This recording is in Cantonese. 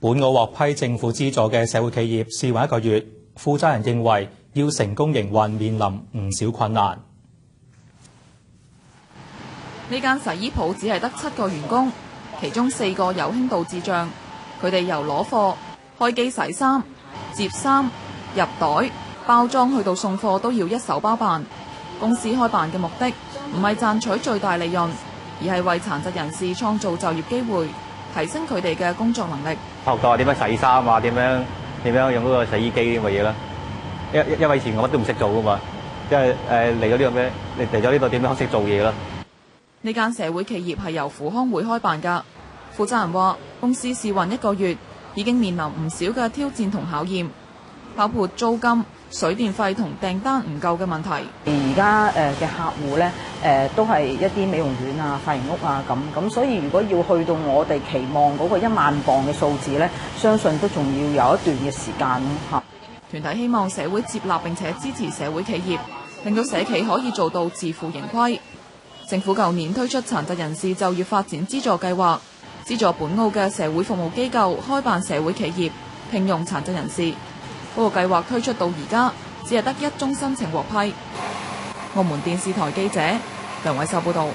本澳獲批政府資助嘅社會企業試運1個月，負責人認為要成功營運面臨唔少困難。呢間洗衣鋪只係得7個員工，其中4個有輕度智障。佢哋由攞貨、開機洗衫、摺衫、入袋、包裝去到送貨都要一手包辦。公司開辦嘅目的唔係賺取最大利潤，而係為殘疾人士創造就業機會，提升佢哋嘅工作能力。學到點樣洗衫啊，點樣用嗰個洗衣機咁嘅嘢啦。因為以前我乜都唔識做噶嘛，即係嚟咗呢個咩？你嚟咗呢度點樣學識做嘢啦？呢間社會企業係由扶康會開辦㗎。負責人話：公司試運1個月，已經面臨唔少嘅挑戰同考驗，包括租金、水電費同訂單唔夠嘅問題。而家嘅客戶咧，都係一啲美容院啊、髮型屋啊咁，所以如果要去到我哋期望嗰個1萬磅嘅數字咧，相信都仲要有一段嘅時間咯。團體希望社會接納並且支持社會企業，令到社企可以做到自負盈虧。政府舊年推出殘疾人士就業發展資助計劃，資助本澳嘅社會服務機構開辦社會企業，聘用殘疾人士。不過計劃推出到而家，只係得1宗申請獲批。澳門電視台記者梁偉秀報導。